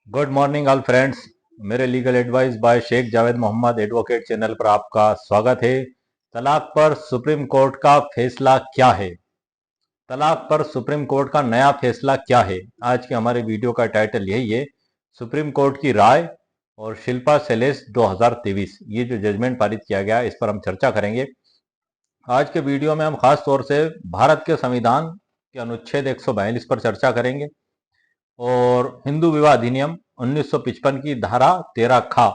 Good morning all friends. मेरे legal advice by Sheikh Javed Mohammad advocate channel पर आपका स्वागत है। तलाक पर सुप्रीम कोर्ट का फैसला क्या है? तलाक पर सुप्रीम कोर्ट का नया फैसला क्या है? आज के हमारे वीडियो का टाइटल यही है, सुप्रीम कोर्ट की राय और शिल्पा शैलेश 2023 ये जो जजमेंट पारित किया गया इस पर हम चर्चा करेंगे। आज के वीडियो में हम खास तौर से भारत के संविधान के अनुच्छेद 142 पर चर्चा करेंगे और हिंदू विवाह अधिनियम 1955 की धारा 13 खा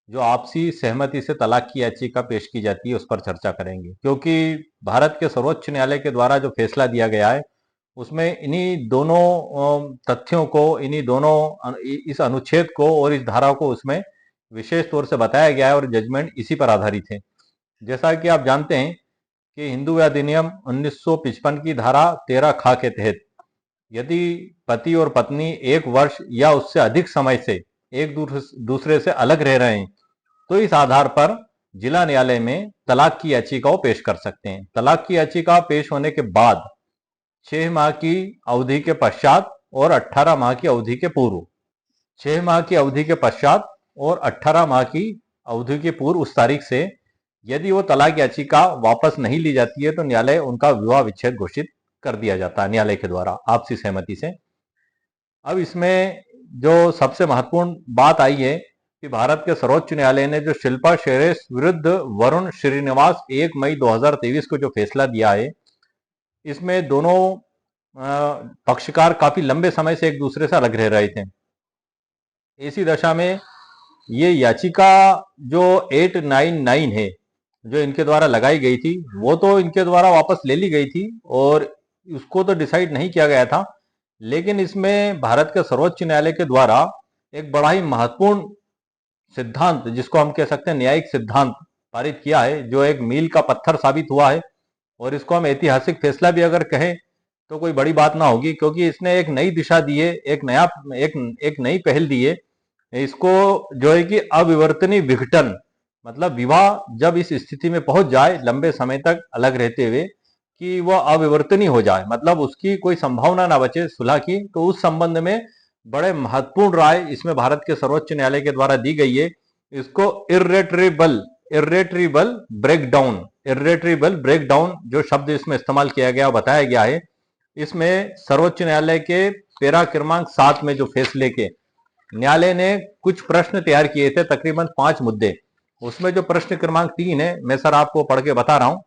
जो आपसी सहमति से तलाक की याचिका पेश की जाती है उस पर चर्चा करेंगे, क्योंकि भारत के सर्वोच्च न्यायालय के द्वारा जो फैसला दिया गया है उसमें इन्हीं दोनों तथ्यों को, इन्हीं दोनों इस अनुच्छेद को और इस धारा को उसमें विशेष तौर से बताया गया है और जजमेंट इसी पर आधारित है। जैसा कि आप जानते हैं कि हिंदू विवाह अधिनियम 1955 की धारा 13 खा के तहत यदि पति और पत्नी एक वर्ष या उससे अधिक समय से एक दूसरे से अलग रह रहे हैं तो इस आधार पर जिला न्यायालय में तलाक की याचिकाओं पेश कर सकते हैं। तलाक की याचिका पेश होने के बाद 6 माह की अवधि के पश्चात और 18 माह की अवधि के पूर्व, 6 माह की अवधि के पश्चात और 18 माह की अवधि के पूर्व उस तारीख से यदि वो तलाक याचिका वापस नहीं ली जाती है तो न्यायालय उनका विवाह विच्छेद घोषित कर दिया जाता है न्यायालय के द्वारा आपसी सहमति से। अब इसमें जो सबसे महत्वपूर्ण बात आई है कि भारत के सर्वोच्च न्यायालय ने जो शिल्पा शैलेश विरुद्ध वरुण श्रीनिवास 1 मई 2023 को जो फैसला दिया है, इसमें दोनों पक्षकार काफी लंबे समय से एक दूसरे से अलग रह रहे थे। ऐसी दशा में ये याचिका जो 899 है जो इनके द्वारा लगाई गई थी वो तो इनके द्वारा वापस ले ली गई थी और उसको तो डिसाइड नहीं किया गया था, लेकिन इसमें भारत के सर्वोच्च न्यायालय के द्वारा एक बड़ा ही महत्वपूर्ण सिद्धांत, जिसको हम कह सकते हैं न्यायिक सिद्धांत, पारित किया है जो एक मील का पत्थर साबित हुआ है। और इसको हम ऐतिहासिक फैसला भी अगर कहें तो कोई बड़ी बात ना होगी, क्योंकि इसने एक नई दिशा दी है, एक नई पहल दी है। इसको जो है कि अविवर्तनीय विघटन, मतलब विवाह जब इस स्थिति में पहुंच जाए लंबे समय तक अलग रहते हुए कि वह अविवर्तनीय हो जाए, मतलब उसकी कोई संभावना ना बचे सुलह की, तो उस संबंध में बड़े महत्वपूर्ण राय इसमें भारत के सर्वोच्च न्यायालय के द्वारा दी गई है। इसको इर्रेट्रिबल इर्रेट्रिबल ब्रेकडाउन इर्रेट्रिबल ब्रेकडाउन जो शब्द इसमें इस्तेमाल किया गया बताया गया है। इसमें सर्वोच्च न्यायालय के पैरा क्रमांक 7 में जो फैसले के न्यायालय ने कुछ प्रश्न तैयार किए थे, तकरीबन 5 मुद्दे। उसमें जो प्रश्न क्रमांक 3 है मैं सर आपको पढ़ के बता रहा हूं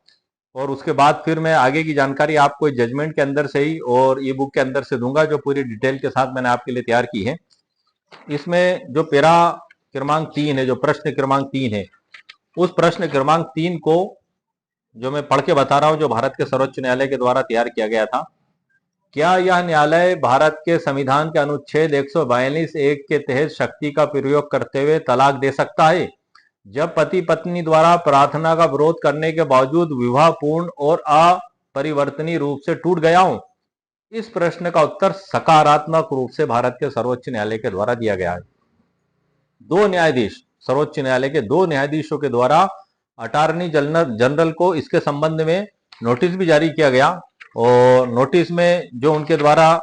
और उसके बाद फिर मैं आगे की जानकारी आपको जजमेंट के अंदर से ही और ई बुक के अंदर से दूंगा जो पूरी डिटेल के साथ मैंने आपके लिए तैयार की है। इसमें जो पैरा क्रमांक 3 है, जो प्रश्न क्रमांक 3 है, उस प्रश्न क्रमांक 3 को जो मैं पढ़ के बता रहा हूं जो भारत के सर्वोच्च न्यायालय के द्वारा तैयार किया गया था। क्या यह न्यायालय भारत के संविधान के अनुच्छेद 142 एक के तहत शक्ति का प्रयोग करते हुए तलाक दे सकता है जब पति पत्नी द्वारा प्रार्थना का विरोध करने के बावजूद विवाह पूर्ण और अपरिवर्तनीय रूप से टूट गया हो? इस प्रश्न का उत्तर सकारात्मक रूप से भारत के सर्वोच्च न्यायालय के द्वारा दिया गया है। दो न्यायाधीश, सर्वोच्च न्यायालय के 2 न्यायाधीशों के द्वारा अटॉर्नी जनरल को इसके संबंध में नोटिस भी जारी किया गया और नोटिस में जो उनके द्वारा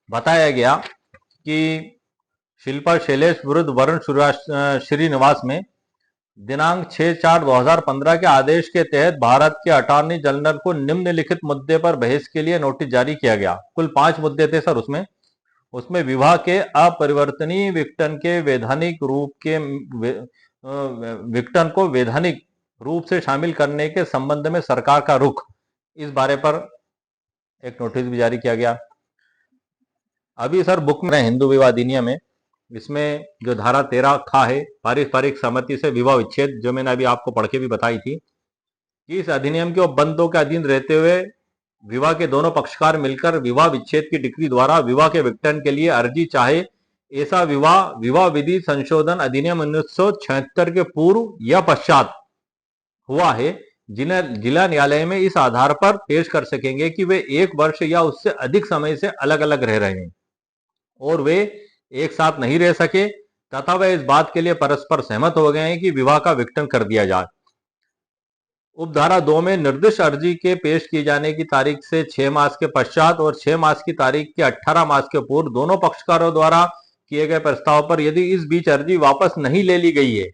बताया गया कि शिल्पा शैलेश विरुद्ध वरुण श्रीनिवास में दिनांक 6/4/2015 के आदेश के तहत भारत के अटॉर्नी जनरल को निम्नलिखित मुद्दे पर बहस के लिए नोटिस जारी किया गया। कुल 5 मुद्दे थे सर उसमें विवाह के अपरिवर्तनीय विघटन के वैधानिक रूप के विघटन को वैधानिक रूप से शामिल करने के संबंध में सरकार का रुख, इस बारे पर एक नोटिस भी जारी किया गया। अभी सर बुक में हिंदू विवाह अधिनियम है, इसमें जो धारा 13 खा है पारस्परिक सहमति से विवाह विच्छेद, जो मैंने अभी आपको पढ़ के भी बताई थी कि इस अधिनियम के उपबंधों के अधीन रहते हुए विवाह के दोनों पक्षकार मिलकर विवाह विच्छेद की डिक्री द्वारा विवाह के विघटन के लिए अर्जी चाहे ऐसा विवाह विवाह विधि संशोधन अधिनियम 1976 के पूर्व या पश्चात हुआ है, जिन्हें जिला न्यायालय में इस आधार पर पेश कर सकेंगे कि वे 1 वर्ष या उससे अधिक समय से अलग अलग रह रहे हैं और वे एक साथ नहीं रह सके तथा वे इस बात के लिए परस्पर सहमत हो गए हैं कि विवाह का विघटन कर दिया जाए। उपधारा 2 में निर्दिष्ट अर्जी के पेश किए जाने की तारीख से 6 मास के पश्चात और 6 मास की तारीख के 18 मास के पूर्व दोनों पक्षकारों द्वारा किए गए प्रस्ताव पर यदि इस बीच अर्जी वापस नहीं ले ली गई है,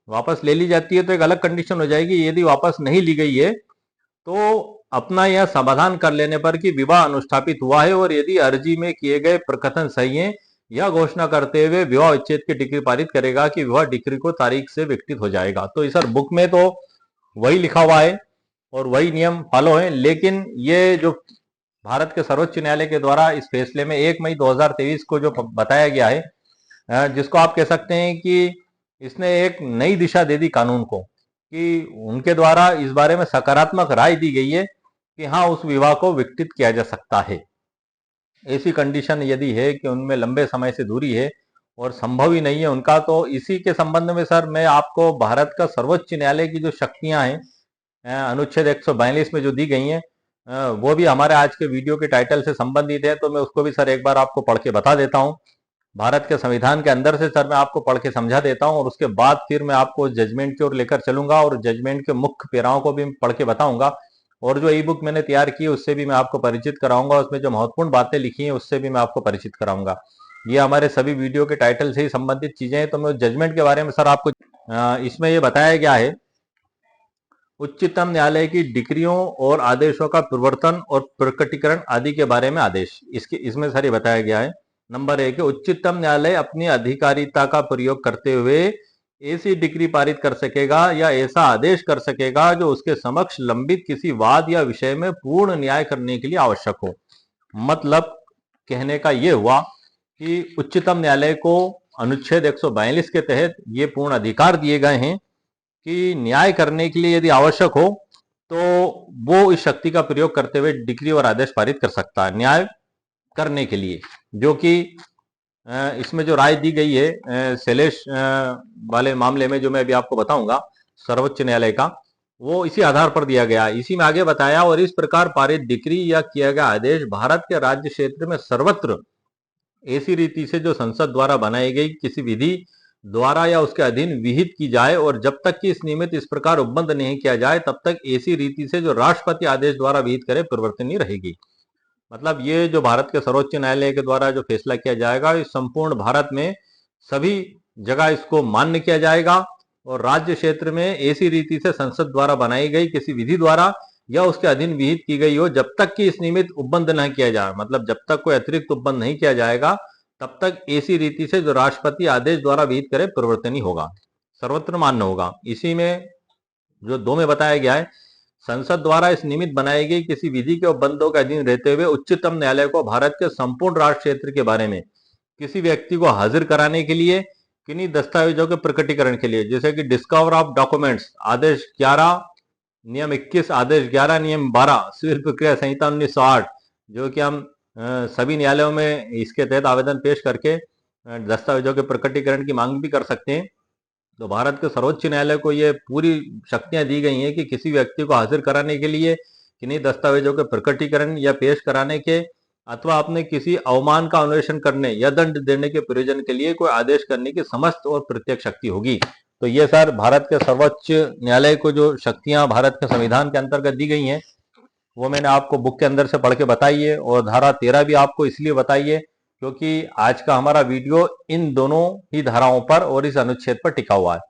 वापस ले ली जाती है तो एक अलग कंडीशन हो जाएगी, यदि वापस नहीं ली गई है तो अपना यह समाधान कर लेने पर कि विवाह अनुष्ठापित हुआ है, और यदि अर्जी में किए गए प्रकथन सही है, यह घोषणा करते हुए विवाह विच्छेद की डिक्री पारित करेगा कि विवाह डिक्री को तारीख से विकृत हो जाएगा। तो इस बुक में तो वही लिखा हुआ है और वही नियम फॉलो है, लेकिन ये जो भारत के सर्वोच्च न्यायालय के द्वारा इस फैसले में 1 मई 2023 को जो बताया गया है, जिसको आप कह सकते हैं कि इसने एक नई दिशा दे दी कानून को, कि उनके द्वारा इस बारे में सकारात्मक राय दी गई है कि हाँ, उस विवाह को विकृत किया जा सकता है। ऐसी कंडीशन यदि है कि उनमें लंबे समय से दूरी है और संभव ही नहीं है उनका, तो इसी के संबंध में सर मैं आपको भारत का सर्वोच्च न्यायालय की जो शक्तियां हैं अनुच्छेद 142 में जो दी गई हैं, वो भी हमारे आज के वीडियो के टाइटल से संबंधित है, तो मैं उसको भी सर एक बार आपको पढ़ के बता देता हूं। भारत के संविधान के अंदर से सर मैं आपको पढ़ के समझा देता हूं, और उसके बाद फिर मैं आपको जजमेंट की ओर लेकर चलूंगा और जजमेंट के मुख्य पेराओं को भी पढ़ के बताऊंगा, और जो ई बुक मैंने तैयार की है उससे भी मैं आपको परिचित कराऊंगा, उसमें जो महत्वपूर्ण बातें लिखी हैं उससे भी मैं आपको परिचित कराऊंगा। ये हमारे सभी वीडियो के टाइटल से ही संबंधित चीजें हैं। तो मैं जजमेंट के बारे में सर आपको इसमें ये बताया गया है, उच्चतम न्यायालय की डिक्रियों और आदेशों का प्रवर्तन और प्रकटीकरण आदि के बारे में आदेश, इसमें सर ये बताया गया है। नंबर 1, उच्चतम न्यायालय अपनी अधिकारिता का प्रयोग करते हुए ऐसी डिक्री पारित कर सकेगा या ऐसा आदेश कर सकेगा जो उसके समक्ष लंबित किसी वाद या विषय में पूर्ण न्याय करने के लिए आवश्यक हो। मतलब कहने का यह हुआ कि उच्चतम न्यायालय को अनुच्छेद 142 के तहत ये पूर्ण अधिकार दिए गए हैं कि न्याय करने के लिए यदि आवश्यक हो तो वो इस शक्ति का प्रयोग करते हुए डिक्री और आदेश पारित कर सकता है न्याय करने के लिए, जो कि इसमें जो राय दी गई है शैलेश वाले मामले में जो मैं अभी आपको बताऊंगा सर्वोच्च न्यायालय का, वो इसी आधार पर दिया गया। इसी में आगे बताया, और इस प्रकार पारित डिक्री या किया गया आदेश भारत के राज्य क्षेत्र में सर्वत्र ऐसी रीति से जो संसद द्वारा बनाई गई किसी विधि द्वारा या उसके अधीन विहित की जाए, और जब तक कि इस नियमित इस प्रकार उपबंध नहीं किया जाए तब तक ऐसी रीति से जो राष्ट्रपति आदेश द्वारा विहित करे परिवर्तनीय रहेगी। मतलब ये जो भारत के सर्वोच्च न्यायालय के द्वारा जो फैसला किया जाएगा, इस संपूर्ण भारत में सभी जगह इसको मान्य किया जाएगा, और राज्य क्षेत्र में ऐसी रीति से संसद द्वारा बनाई गई किसी विधि द्वारा या उसके अधीन विहित की गई हो, जब तक कि इस नियमित उपबंध नहीं किया जाए, मतलब जब तक कोई अतिरिक्त उपबंध नहीं किया जाएगा तब तक ऐसी रीति से जो राष्ट्रपति आदेश द्वारा विहित करे परिवर्तनीय होगा, सर्वत्र मान्य होगा। इसी में जो 2 में बताया गया है, संसद द्वारा इस निमित्त बनाई गई किसी विधि के उपबंधों के अधीन रहते हुए उच्चतम न्यायालय को भारत के संपूर्ण राष्ट्र क्षेत्र के बारे में किसी व्यक्ति को हाजिर कराने के लिए किन्हीं दस्तावेजों के प्रकटीकरण के लिए, जैसे कि डिस्कवर ऑफ डॉक्यूमेंट्स आदेश 11 नियम 21, आदेश 11 नियम 12, सिविल प्रक्रिया संहिता 1908, जो कि हम सभी न्यायालयों में इसके तहत आवेदन पेश करके दस्तावेजों के प्रकटीकरण की मांग भी कर सकते हैं। तो भारत के सर्वोच्च न्यायालय को ये पूरी शक्तियां दी गई हैं कि किसी व्यक्ति को हाजिर कराने के लिए किन्हीं दस्तावेजों के प्रकटीकरण या पेश कराने के, अथवा अपने किसी अवमान का अन्वेषण करने या दंड देने के प्रयोजन के लिए कोई आदेश करने की समस्त और प्रत्येक शक्ति होगी। तो ये सर भारत के सर्वोच्च न्यायालय को जो शक्तियां भारत के संविधान के अंतर्गत दी गई हैं वो मैंने आपको बुक के अंदर से पढ़ के बताई है, और धारा 13 भी आपको इसलिए बताई है क्योंकि आज का हमारा वीडियो इन दोनों ही धाराओं पर और इस अनुच्छेद पर टिका हुआ है।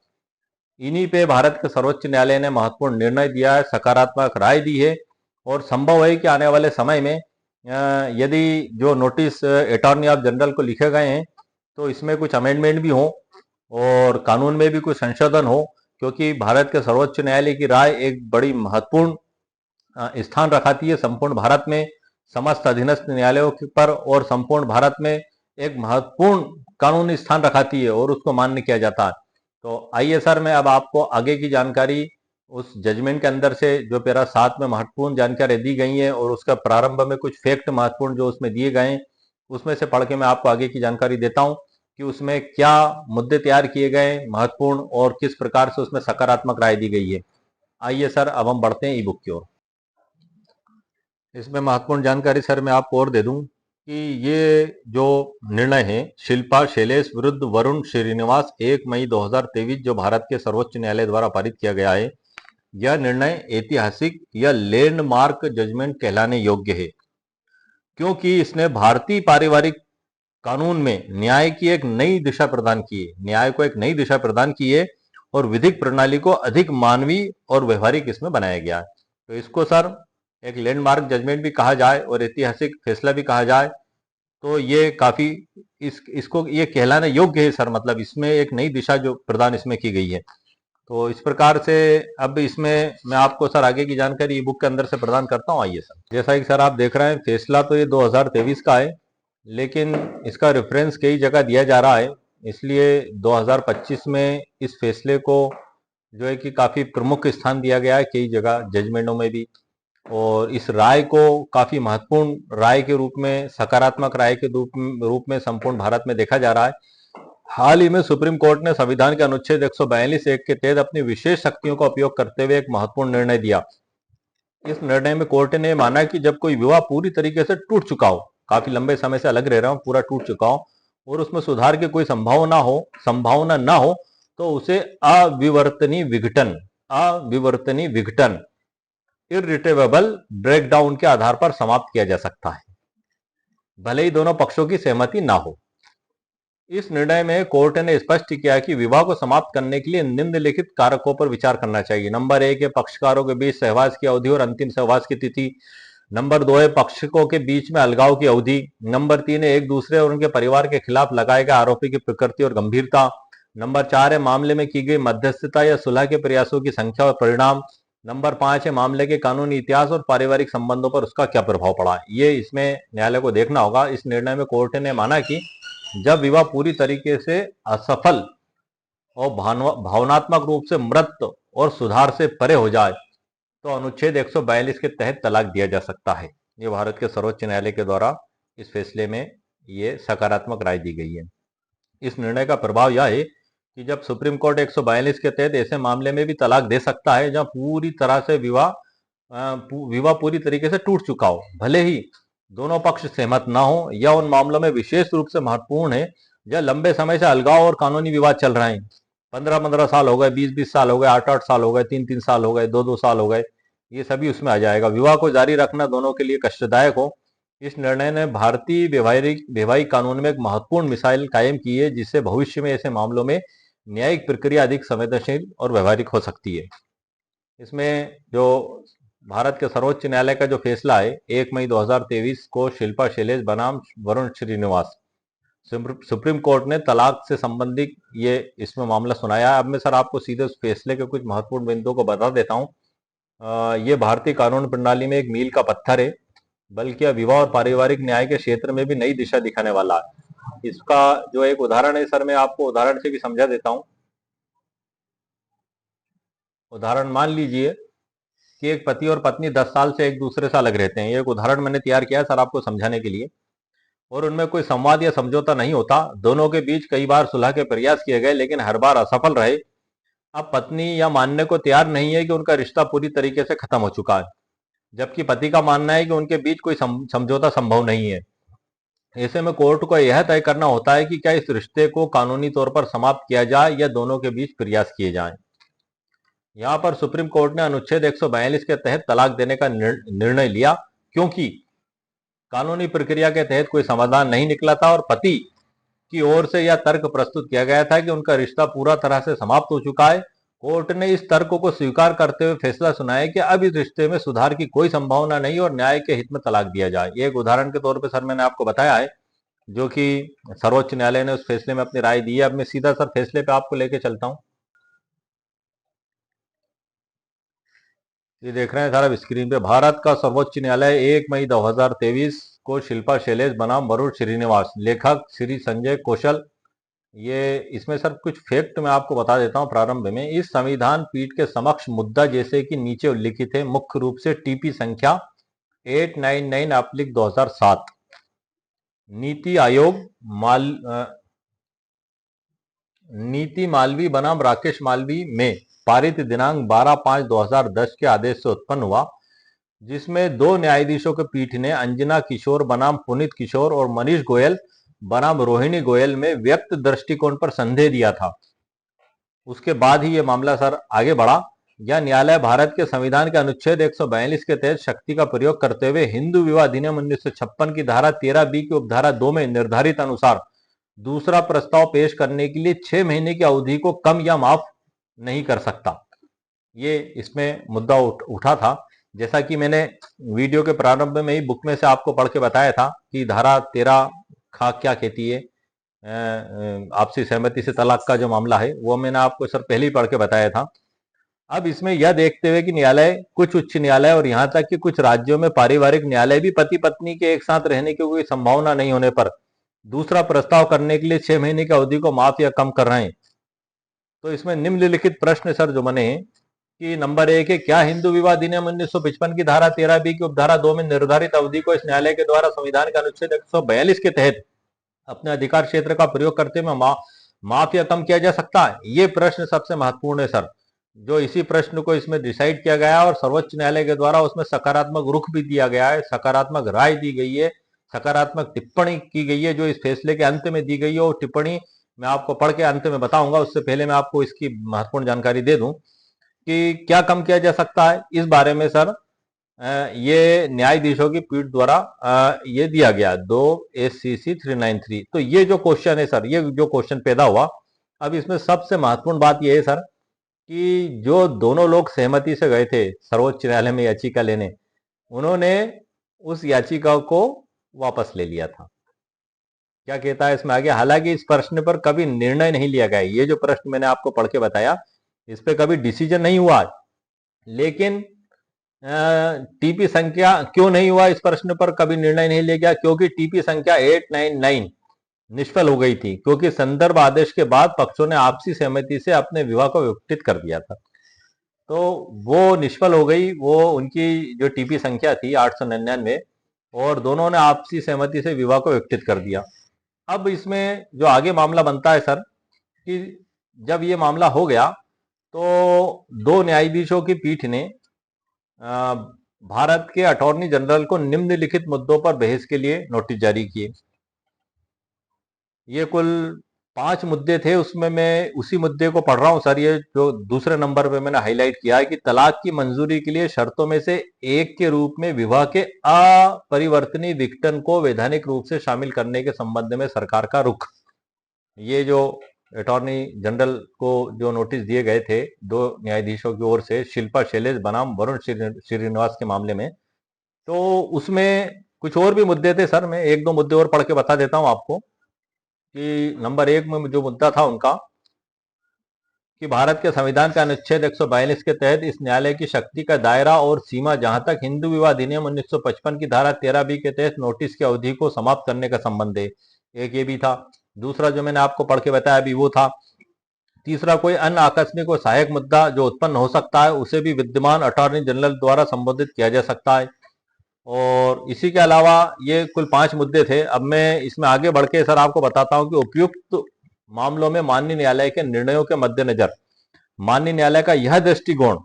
इन्हीं पे भारत के सर्वोच्च न्यायालय ने महत्वपूर्ण निर्णय दिया है, सकारात्मक राय दी है, और संभव है कि आने वाले समय में यदि जो नोटिस अटॉर्नी ऑफ जनरल को लिखे गए हैं तो इसमें कुछ अमेंडमेंट भी हो और कानून में भी कुछ संशोधन हो, क्योंकि भारत के सर्वोच्च न्यायालय की राय एक बड़ी महत्वपूर्ण स्थान रखाती है संपूर्ण भारत में समस्त अधीनस्थ न्यायालयों पर, और संपूर्ण भारत में एक महत्वपूर्ण कानूनी स्थान रखाती है और उसको मान्य किया जाता है। तो आइए सर मैं अब आपको आगे की जानकारी उस जजमेंट के अंदर से जो पैरा 7 में महत्वपूर्ण जानकारी दी गई है और उसका प्रारंभ में कुछ फैक्ट महत्वपूर्ण जो उसमें दिए गए हैं उसमें से पढ़ के मैं आपको आगे की जानकारी देता हूं कि उसमें क्या मुद्दे तैयार किए गए महत्वपूर्ण और किस प्रकार से उसमें सकारात्मक राय दी गई है। आइए सर अब हम बढ़ते हैं ई बुक की ओर। इसमें महत्वपूर्ण जानकारी सर मैं आपको और दे दूं कि ये जो निर्णय है शिल्पा शैलेश विरुद्ध वरुण श्रीनिवास 1 मई 2023 जो भारत के सर्वोच्च न्यायालय द्वारा पारित किया गया है, यह निर्णय ऐतिहासिक या लैंडमार्क जजमेंट कहलाने योग्य है, क्योंकि इसने भारतीय पारिवारिक कानून में न्याय की एक नई दिशा प्रदान की है, न्याय को एक नई दिशा प्रदान की है और विधिक प्रणाली को अधिक मानवीय और व्यवहारिक इसमें बनाया गया है। तो इसको सर एक लैंडमार्क जजमेंट भी कहा जाए और ऐतिहासिक फैसला भी कहा जाए तो ये काफी इसको ये कहलाने योग्य है सर। मतलब इसमें एक नई दिशा जो प्रदान इसमें की गई है। तो इस प्रकार से अब इसमें मैं आपको सर आगे की जानकारी ई बुक के अंदर से प्रदान करता हूँ। आइए सर, जैसा कि सर आप देख रहे हैं फैसला तो ये 2023 का है, लेकिन इसका रेफरेंस कई जगह दिया जा रहा है, इसलिए 2025 में इस फैसले को जो है कि काफी प्रमुख स्थान दिया गया है कई जगह जजमेंटों में भी। और इस राय को काफी महत्वपूर्ण राय के रूप में, सकारात्मक राय के रूप में संपूर्ण भारत में देखा जा रहा है। हाल ही में सुप्रीम कोर्ट ने संविधान के अनुच्छेद 142 एक के तहत अपनी विशेष शक्तियों का उपयोग करते हुए एक महत्वपूर्ण निर्णय दिया। इस निर्णय में कोर्ट ने माना कि जब कोई विवाह पूरी तरीके से टूट चुका हो, काफी लंबे समय से अलग रह रहा हो, पूरा टूट चुका हो और उसमें सुधार की कोई संभावना ना हो तो उसे अविवर्तनीय विघटन इरिट्रेवेबल ब्रेकडाउन के आधार पर समाप्त किया जा सकता है, भले ही दोनों पक्षों की सहमति ना हो। इस निर्णय में कोर्ट ने स्पष्ट किया कि विवाह को समाप्त करने के लिए निम्नलिखित कारकों पर विचार करना चाहिए। नंबर 1 है पक्षकारों के बीच सहवास की अवधि और अंतिम सहवास की तिथि। नंबर 2 है पक्षों के बीच में अलगाव की अवधि। नंबर 3 है एक दूसरे और उनके परिवार के खिलाफ लगाए गए आरोपी की प्रकृति और गंभीरता। नंबर 4 है मामले में की गई मध्यस्थता या सुलह के प्रयासों की संख्या और परिणाम। नंबर 5 है मामले के कानूनी इतिहास और पारिवारिक संबंधों पर उसका क्या प्रभाव पड़ा। ये इसमें न्यायालय को देखना होगा। इस निर्णय में कोर्ट ने माना कि जब विवाह पूरी तरीके से असफल और भावनात्मक रूप से मृत और सुधार से परे हो जाए तो अनुच्छेद 142 के तहत तलाक दिया जा सकता है। ये भारत के सर्वोच्च न्यायालय के द्वारा इस फैसले में ये सकारात्मक राय दी गई है। इस निर्णय का प्रभाव यह है कि जब सुप्रीम कोर्ट 142 के तहत ऐसे मामले में भी तलाक दे सकता है जहां पूरी तरह से विवाह पूरी तरीके से टूट चुका हो, भले ही दोनों पक्ष सहमत ना हो, या उन मामलों में विशेष रूप से महत्वपूर्ण है जब लंबे समय से अलगाव और कानूनी विवाद चल रहे हैं। 15-15 साल हो गए, 20-20 साल हो गए, 8-8 साल हो गए, 3-3 साल हो गए, 2-2 साल हो गए, ये सभी उसमें आ जाएगा। विवाह को जारी रखना दोनों के लिए कष्टदायक हो। इस निर्णय ने भारतीय वैवाहिक कानून में एक महत्वपूर्ण मिसाइल कायम की है, जिससे भविष्य में ऐसे मामलों में न्यायिक प्रक्रिया अधिक संवेदनशील और व्यवहारिक हो सकती है। इसमें जो भारत के सर्वोच्च न्यायालय का जो फैसला है 1 मई 2023 को शिल्पा शैलेश बनाम वरुण श्रीनिवास सुप्रीम कोर्ट ने तलाक से संबंधित ये इसमें मामला सुनाया। अब मैं सर आपको सीधे उस फैसले के कुछ महत्वपूर्ण बिंदुओं को बता देता हूँ। ये भारतीय कानून प्रणाली में एक मील का पत्थर है, बल्कि विवाह और पारिवारिक न्याय के क्षेत्र में भी नई दिशा दिखाने वाला है। इसका जो एक उदाहरण है सर, मैं आपको उदाहरण से भी समझा देता हूँ। उदाहरण मान लीजिए कि एक पति और पत्नी 10 साल से एक दूसरे से अलग रहते हैं। ये एक उदाहरण मैंने तैयार किया है सर आपको समझाने के लिए। और उनमें कोई संवाद या समझौता नहीं होता। दोनों के बीच कई बार सुलह के प्रयास किए गए, लेकिन हर बार असफल रहे। अब पत्नी या मानने को तैयार नहीं है कि उनका रिश्ता पूरी तरीके से खत्म हो चुका है, जबकि पति का मानना है कि उनके बीच कोई समझौता संभव नहीं है। ऐसे में कोर्ट को यह तय करना होता है कि क्या इस रिश्ते को कानूनी तौर पर समाप्त किया जाए या दोनों के बीच प्रयास किए जाएं। यहां पर सुप्रीम कोर्ट ने अनुच्छेद 142 के तहत तलाक देने का निर्णय लिया, क्योंकि कानूनी प्रक्रिया के तहत कोई समाधान नहीं निकला था और पति की ओर से यह तर्क प्रस्तुत किया गया था कि उनका रिश्ता पूरा तरह से समाप्त हो चुका है। कोर्ट ने इस तर्क को स्वीकार करते हुए फैसला सुनाया कि अब इस रिश्ते में सुधार की कोई संभावना नहीं और न्याय के हित में तलाक दिया जाए। ये एक उदाहरण के तौर पर सर मैंने आपको बताया है, जो कि सर्वोच्च न्यायालय ने उस फैसले में अपनी राय दी है। अब मैं सीधा सर फैसले पे आपको लेके चलता हूं। ये देख रहे हैं सारा स्क्रीन पे। भारत का सर्वोच्च न्यायालय 1 मई 2023 को शिल्पा शैलेश बनाम वरुण श्रीनिवास, लेखक श्री संजय कौशल। ये इसमें सर कुछ फैक्ट मैं आपको बता देता हूं प्रारंभ में। इस संविधान पीठ के समक्ष मुद्दा जैसे कि नीचे उल्लिखित है, मुख्य रूप से टीपी संख्या 899/2007 नीति आयोग नीति मालवी बनाम राकेश मालवी में पारित दिनांक 12/5/2010 के आदेश से उत्पन्न हुआ, जिसमें 2 न्यायाधीशों के पीठ ने अंजना किशोर बनाम पुनीत किशोर और मनीष गोयल बनाम रोहिणी गोयल में व्यक्त दृष्टिकोण पर संदेह दिया था। उसके बाद ही यह मामला सर आगे बढ़ा। यह न्यायालय भारत के संविधान के अनुच्छेद 142 के तहत शक्ति का प्रयोग करते हुए हिंदू विवाह अधिनियम 1956 की धारा 13B की उपधारा 2 में निर्धारित अनुसार दूसरा प्रस्ताव पेश करने के लिए 6 महीने की अवधि को कम या माफ नहीं कर सकता। ये इसमें मुद्दा उठा था। जैसा कि मैंने वीडियो के प्रारंभ में ही बुक में से आपको पढ़ के बताया था कि धारा 13 खा क्या कहती है, आपसी सहमति से तलाक का जो मामला है वो मैंने आपको सर पहले ही पढ़ के बताया था। अब इसमें यह देखते हुए कि न्यायालय, कुछ उच्च न्यायालय और यहाँ तक कि कुछ राज्यों में पारिवारिक न्यायालय भी पति पत्नी के एक साथ रहने की कोई संभावना नहीं होने पर दूसरा प्रस्ताव करने के लिए 6 महीने की अवधि को माफ या कम कर रहे हैं। तो इसमें निम्नलिखित प्रश्न सर जो बने हैं कि नंबर 1 है, क्या हिंदू विवाह अधिनियम 1955 की धारा 13B की उपधारा 2 में निर्धारित अवधि को इस न्यायालय के द्वारा संविधान के अनुच्छेद 142 के तहत अपने अधिकार क्षेत्र का प्रयोग करते हुए माफ या कम किया जा सकता है? ये प्रश्न सबसे महत्वपूर्ण है सर, जो इसी प्रश्न को इसमें डिसाइड किया गया और सर्वोच्च न्यायालय के द्वारा उसमें सकारात्मक रुख भी दिया गया है, सकारात्मक राय दी गई है, सकारात्मक टिप्पणी की गई है जो इस फैसले के अंत में दी गई है। और टिप्पणी मैं आपको पढ़ के अंत में बताऊंगा, उससे पहले मैं आपको इसकी महत्वपूर्ण जानकारी दे दूं कि क्या कम किया जा सकता है। इस बारे में सर ये न्यायाधीशों की पीठ द्वारा ये दिया गया 2 SCC 393। तो ये जो क्वेश्चन है सर, ये जो क्वेश्चन पैदा हुआ, अब इसमें सबसे महत्वपूर्ण बात यह है सर कि जो दोनों लोग सहमति से गए थे सर्वोच्च न्यायालय में याचिका लेने, उन्होंने उस याचिका को वापस ले लिया था। क्या कहता है इसमें आगे, हालांकि इस प्रश्न पर कभी निर्णय नहीं लिया गया। ये जो प्रश्न मैंने आपको पढ़ के बताया, इस पे कभी डिसीजन नहीं हुआ, लेकिन टीपी संख्या क्यों नहीं हुआ, इस प्रश्न पर कभी निर्णय नहीं लिया गया क्योंकि टीपी संख्या 899 निष्फल हो गई थी, क्योंकि संदर्भ आदेश के बाद पक्षों ने आपसी सहमति से अपने विवाह को विघटित कर दिया था। तो वो निष्फल हो गई, वो उनकी जो टीपी संख्या थी 899, और दोनों ने आपसी सहमति से विवाह को विघटित कर दिया। अब इसमें जो आगे मामला बनता है सर कि जब ये मामला हो गया तो 2 न्यायाधीशों की पीठ ने भारत के अटॉर्नी जनरल को निम्नलिखित मुद्दों पर बहस के लिए नोटिस जारी किए। ये कुल 5 मुद्दे थे, उसमें मैं उसी मुद्दे को पढ़ रहा हूं सर। ये जो दूसरे नंबर पे मैंने हाईलाइट किया है कि तलाक की मंजूरी के लिए शर्तों में से एक के रूप में विवाह के अपरिवर्तनीय विघटन को वैधानिक रूप से शामिल करने के संबंध में सरकार का रुख। ये जो अटॉर्नी जनरल को जो नोटिस दिए गए थे 2 न्यायाधीशों की ओर से, शिल्पा शैलेश बनाम वरुण श्रीनिवास के मामले में, तो उसमें कुछ और भी मुद्दे थे सर। मैं 1-2 मुद्दे और पढ़ के बता देता हूं आपको कि नंबर 1 में जो मुद्दा था उनका कि भारत के संविधान का अनुच्छेद 142 के तहत इस न्यायालय की शक्ति का दायरा और सीमा जहां तक हिंदू विवाह अधिनियम 1955 की धारा 13B के तहत नोटिस की अवधि को समाप्त करने का संबंध है, एक ये भी था। दूसरा जो मैंने आपको पढ़ के बताया अभी वो था। तीसरा, कोई अन्य आकस्मिक और सहायक मुद्दा जो उत्पन्न हो सकता है उसे भी विद्यमान अटॉर्नी जनरल द्वारा संबोधित किया जा सकता है। और इसी के अलावा ये कुल 5 मुद्दे थे। अब मैं इसमें आगे बढ़ के सर आपको बताता हूं कि उपयुक्त मामलों में माननीय न्यायालय के निर्णयों के मद्देनजर माननीय न्यायालय का यह दृष्टिकोण,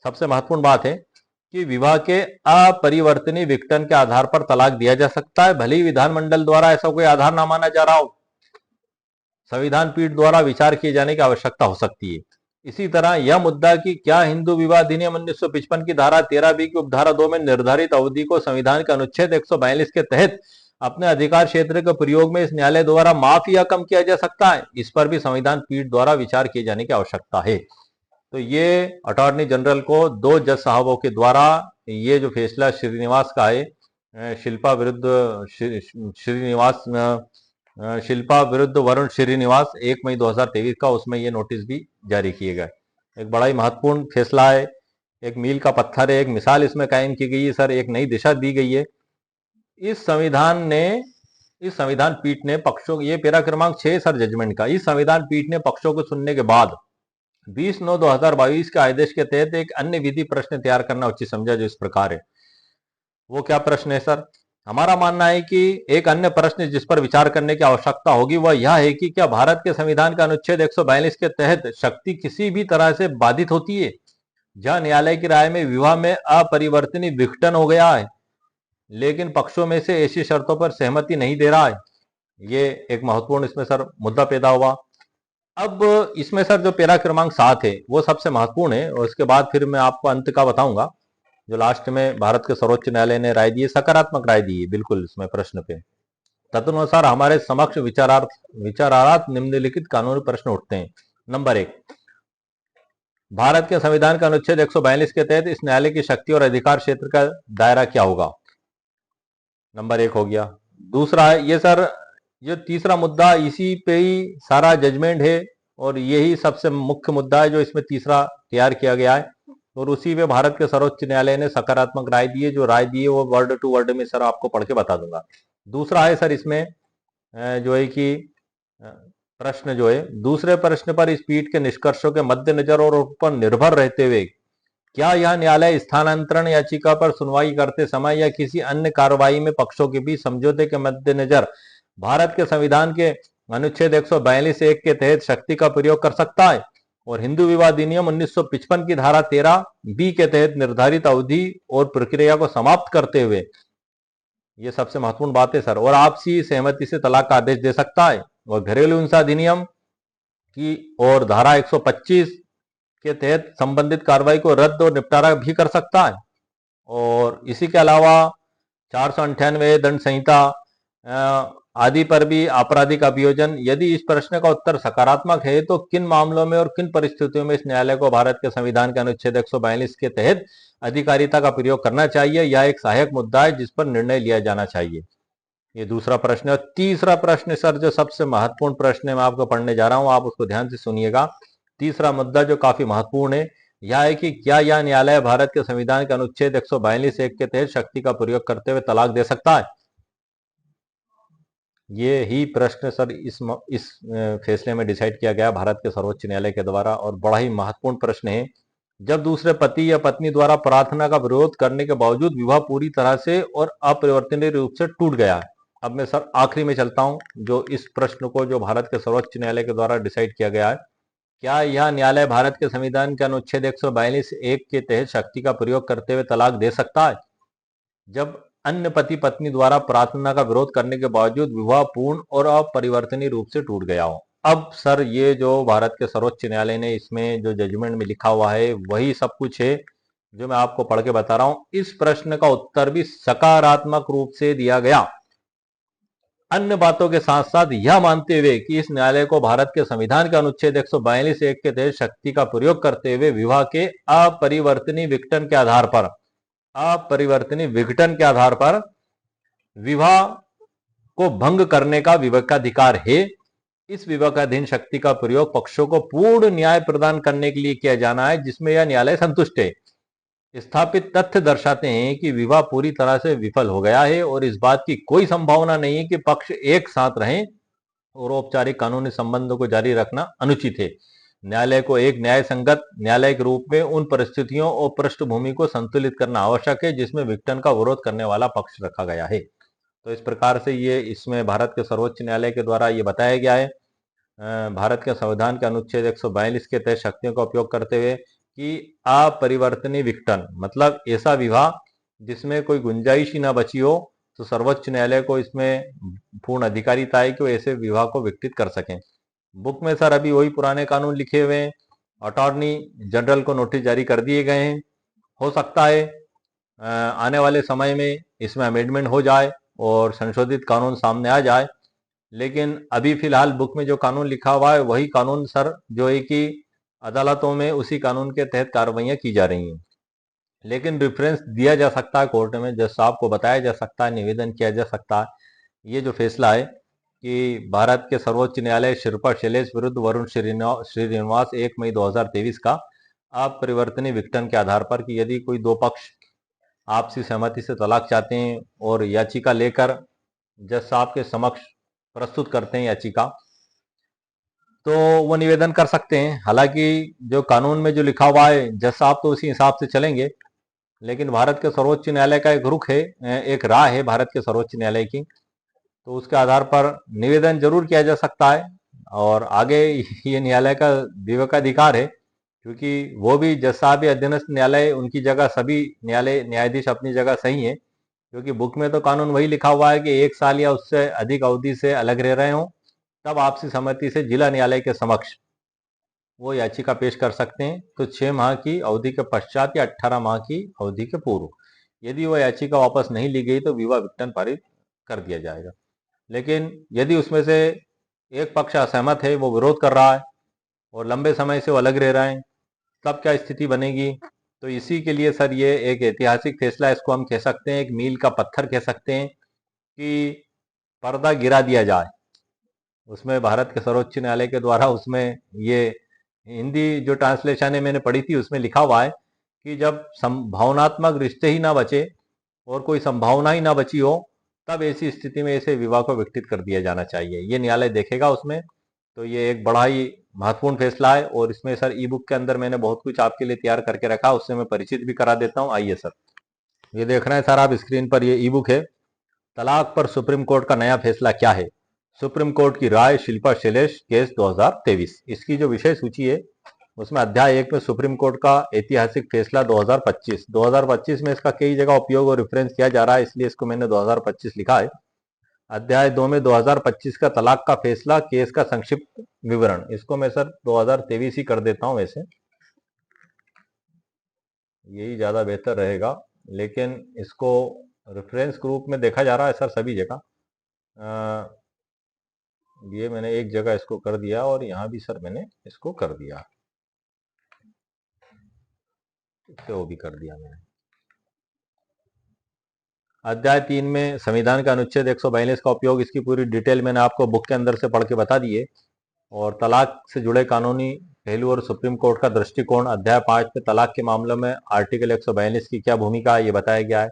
सबसे महत्वपूर्ण बात है कि विवाह के अपरिवर्तनीय विघटन के आधार पर तलाक दिया जा सकता है, भले ही विधानमंडल द्वारा ऐसा कोई आधार ना माना जा रहा हो, संविधान पीठ द्वारा विचार किए जाने की आवश्यकता हो सकती है। इसी तरह यह मुद्दा कि क्या हिंदू विवाह अधिनियम 1955 की धारा 13B की उपधारा 2 में निर्धारित अवधि को संविधान के अनुच्छेद 142 के तहत अपने अधिकार क्षेत्र के प्रयोग में इस न्यायालय द्वारा माफ या कम किया जा सकता है, इस पर भी संविधान पीठ द्वारा विचार किए जाने की आवश्यकता है। तो ये अटॉर्नी जनरल को 2 जज साहबों के द्वारा ये जो फैसला श्रीनिवास का है, शिल्पा विरुद्ध वरुण श्रीनिवास 1 मई 2023 का, उसमें ये नोटिस भी जारी किए गए। एक बड़ा ही महत्वपूर्ण फैसला है, एक मील का पत्थर है, एक मिसाल इसमें कायम की गई है सर, एक नई दिशा दी गई है। इस संविधान पीठ ने पक्षों, ये पैरा क्रमांक 6 सर जजमेंट का, इस संविधान पीठ ने पक्षों को सुनने के बाद 20/9/2022 के आदेश के तहत एक अन्य विधि प्रश्न तैयार करना उचित समझा, जो इस प्रकार है। वो क्या प्रश्न है सर? हमारा मानना है कि एक अन्य प्रश्न जिस पर विचार करने की आवश्यकता होगी वह यह है कि क्या भारत के संविधान का अनुच्छेद 142 के तहत शक्ति किसी भी तरह से बाधित होती है जहां न्यायालय की राय में विवाह में अपरिवर्तनीय विघटन हो गया है लेकिन पक्षों में से ऐसी शर्तों पर सहमति नहीं दे रहा है। ये एक महत्वपूर्ण इसमें सर मुद्दा पैदा हुआ। अब इसमें सर जो पैरा क्रमांक 7 है वो सबसे महत्वपूर्ण है, और उसके बाद फिर मैं आपको अंत का बताऊंगा। जो लास्ट में भारत के सर्वोच्च न्यायालय ने राय दी है, सकारात्मक राय दी है बिल्कुल इसमें प्रश्न पे। तदनुसार हमारे समक्ष विचारार्थ निम्नलिखित कानूनी प्रश्न उठते हैं। नंबर 1, भारत के संविधान का अनुच्छेद 142 के तहत इस न्यायालय की शक्ति और अधिकार क्षेत्र का दायरा क्या होगा? नंबर 1 हो गया। दूसरा है ये सर, ये तीसरा मुद्दा, इसी पे ही सारा जजमेंट है, और यही सबसे मुख्य मुद्दा है जो इसमें तीसरा तैयार किया गया है, और उसी पे भारत के सर्वोच्च न्यायालय ने सकारात्मक राय दी है। जो राय दी है वो वर्ड टू वर्ड में सर आपको पढ़ के बता दूंगा। दूसरा है सर इसमें जो है कि प्रश्न जो है, दूसरे प्रश्न पर इस पीठ के निष्कर्षों के मद्देनजर और उन पर निर्भर रहते हुए क्या यह न्यायालय स्थानांतरण याचिका पर सुनवाई करते समय या किसी अन्य कार्रवाई में पक्षों के बीच समझौते के मद्देनजर भारत के संविधान के अनुच्छेद 142(1) के तहत शक्ति का प्रयोग कर सकता है, और हिंदू विवाह अधिनियम 1955 की धारा 13B के तहत निर्धारित अवधि और प्रक्रिया को समाप्त करते हुए, ये सबसे महत्वपूर्ण बात है सर, और आपसी सहमति से तलाक का आदेश दे सकता है, और घरेलू हिंसा अधिनियम की और धारा 125 के तहत संबंधित कार्रवाई को रद्द और निपटारा भी कर सकता है। और इसी के अलावा 498 दंड संहिता आदि पर भी आपराधिक अभियोजन। यदि इस प्रश्न का उत्तर सकारात्मक है तो किन मामलों में और किन परिस्थितियों में इस न्यायालय को भारत के संविधान के अनुच्छेद 142 के तहत अधिकारिता का प्रयोग करना चाहिए, यह एक सहायक मुद्दा है जिस पर निर्णय लिया जाना चाहिए। ये दूसरा प्रश्न है। तीसरा प्रश्न सर जो सबसे महत्वपूर्ण प्रश्न है, मैं आपको पढ़ने जा रहा हूं, आप उसको ध्यान से सुनिएगा। तीसरा मुद्दा जो काफी महत्वपूर्ण है यह है कि क्या यह न्यायालय भारत के संविधान के अनुच्छेद 142(1) के तहत शक्ति का प्रयोग करते हुए तलाक दे सकता है? ये ही प्रश्न सर इस फैसले में डिसाइड किया गया भारत के सर्वोच्च न्यायालय के द्वारा, और बड़ा ही महत्वपूर्ण प्रश्न है। जब दूसरे पति या पत्नी द्वारा प्रार्थना का विरोध करने के बावजूद विवाह पूरी तरह से और अपरिवर्तनीय रूप से टूट गया है। अब मैं सर आखिरी में चलता हूं, जो इस प्रश्न को जो भारत के सर्वोच्च न्यायालय के द्वारा डिसाइड किया गया है, क्या यह न्यायालय भारत के संविधान के अनुच्छेद 142(1) के तहत शक्ति का प्रयोग करते हुए तलाक दे सकता है जब अन्य पति पत्नी द्वारा प्रार्थना का विरोध करने के बावजूद विवाह पूर्ण और अपरिवर्तनीय रूप से टूट गया हो? अब सर ये जो भारत के सर्वोच्च न्यायालय ने इसमें जो जजमेंट में लिखा हुआ है वही सब कुछ है जो मैं आपको पढ़ के बता रहा हूं। इस प्रश्न का उत्तर भी सकारात्मक रूप से दिया गया, अन्य बातों के साथ साथ यह मानते हुए कि इस न्यायालय को भारत के संविधान के अनुच्छेद 142(1) के तहत शक्ति का प्रयोग करते हुए विवाह के अपरिवर्तनीय विघटन के आधार पर विवाह को भंग करने का विवेकाधिकार है। इस विवेकाधीन शक्ति का प्रयोग पक्षों को पूर्ण न्याय प्रदान करने के लिए किया जाना है जिसमें यह न्यायालय संतुष्ट है। स्थापित तथ्य दर्शाते हैं कि विवाह पूरी तरह से विफल हो गया है और इस बात की कोई संभावना नहीं है कि पक्ष एक साथ रहें और औपचारिक कानूनी संबंधों को जारी रखना अनुचित है। न्यायालय को एक न्याय संगत न्यायालय के रूप में उन परिस्थितियों और पृष्ठभूमि को संतुलित करना आवश्यक है जिसमें विघटन का विरोध करने वाला पक्ष रखा गया है। तो इस प्रकार से ये इसमें भारत के सर्वोच्च न्यायालय के द्वारा ये बताया गया है भारत के संविधान के अनुच्छेद 142 के तहत शक्तियों का उपयोग करते हुए कि अपरिवर्तनीय विघटन मतलब ऐसा विवाह जिसमें कोई गुंजाइश ही ना बची हो, तो सर्वोच्च न्यायालय को इसमें पूर्ण अधिकारिता है कि वो ऐसे विवाह को विघटित कर सकें। बुक में सर अभी वही पुराने कानून लिखे हुए हैं, अटॉर्नी जनरल को नोटिस जारी कर दिए गए हैं। हो सकता है आने वाले समय में इसमें अमेंडमेंट हो जाए और संशोधित कानून सामने आ जाए, लेकिन अभी फिलहाल बुक में जो कानून लिखा हुआ है वही कानून सर जो है कि अदालतों में उसी कानून के तहत कार्रवाइयां की जा रही हैं। लेकिन रेफरेंस दिया जा सकता है कोर्ट में, जज साहब को बताया जा सकता है, निवेदन किया जा सकता है। ये जो फैसला है कि भारत के सर्वोच्च न्यायालय शिल्पा शैलेश विरुद्ध वरुण श्रीनिवास 1 मई 2023 का अपरिवर्तनीय विघटन के आधार पर कि यदि कोई दो पक्ष आपसी सहमति से तलाक चाहते हैं और याचिका लेकर जज साहब के समक्ष प्रस्तुत करते हैं याचिका, तो वो निवेदन कर सकते हैं। हालांकि जो कानून में जो लिखा हुआ है जज साहब तो उसी हिसाब से चलेंगे, लेकिन भारत के सर्वोच्च न्यायालय का एक रुख है, एक राय है भारत के सर्वोच्च न्यायालय की, तो उसके आधार पर निवेदन जरूर किया जा सकता है। और आगे ये न्यायालय का विवेकाधिकार है क्योंकि वो भी जज साहब अधीनस्थ न्यायालय, उनकी जगह सभी न्यायाधीश अपनी जगह सही है, क्योंकि बुक में तो कानून वही लिखा हुआ है कि 1 साल या उससे अधिक अवधि से अलग रह रहे हों तब आपसी सहमति से जिला न्यायालय के समक्ष वो याचिका पेश कर सकते हैं, तो 6 माह की अवधि के पश्चात या 18 माह की अवधि के पूर्व। यदि वह याचिका वापस नहीं ली गई तो विवाह विघटन पारित कर दिया जाएगा। लेकिन यदि उसमें से एक पक्ष असहमत है, वो विरोध कर रहा है और लंबे समय से वो अलग रह रहे हैं, तब क्या स्थिति बनेगी? तो इसी के लिए सर ये एक ऐतिहासिक फैसला, इसको हम कह सकते हैं, एक मील का पत्थर कह सकते हैं कि पर्दा गिरा दिया जाए। उसमें भारत के सर्वोच्च न्यायालय के द्वारा उसमें ये हिंदी जो ट्रांसलेशन है मैंने पढ़ी थी, उसमें लिखा हुआ है कि जब भावनात्मक रिश्ते ही ना बचे और कोई संभावना ही ना बची हो, तब ऐसी स्थिति में ऐसे विवाह को विघटित कर दिया जाना चाहिए। ये न्यायालय देखेगा उसमें। तो ये एक बड़ा ही महत्वपूर्ण फैसला है और इसमें सर ई बुक के अंदर मैंने बहुत कुछ आपके लिए तैयार करके रखा, उससे मैं परिचित भी करा देता हूँ। आइए सर, ये देख रहे हैं सर आप स्क्रीन पर, ये ई बुक है तलाक पर सुप्रीम कोर्ट का नया फैसला क्या है, सुप्रीम कोर्ट की राय, शिल्पा शैलेश केस 2023। इसकी जो विषय सूची है उसमें अध्याय 1 में सुप्रीम कोर्ट का ऐतिहासिक फैसला 2025 में इसका कई जगह उपयोग और रेफरेंस किया जा रहा है, इसलिए इसको मैंने 2025 लिखा है। अध्याय 2 में 2025 का तलाक का फैसला, केस का संक्षिप्त विवरण, इसको मैं सर 2023 ही कर देता हूं, वैसे यही ज्यादा बेहतर रहेगा, लेकिन इसको रेफरेंस के रूप में देखा जा रहा है सर सभी जगह। ये मैंने एक जगह इसको कर दिया और यहाँ भी सर मैंने इसको कर दिया, तो वो भी कर दिया मैंने। अध्याय 3 में संविधान का अनुच्छेद 142 का उपयोग, इसकी पूरी डिटेल मैंने आपको बुक के अंदर से पढ़ के बता दी है। और तलाक से जुड़े कानूनी पहलू और सुप्रीम कोर्ट का दृष्टिकोण, अध्याय 5 में तलाक के मामलों में आर्टिकल 142 की क्या भूमिका है ये बताया गया है।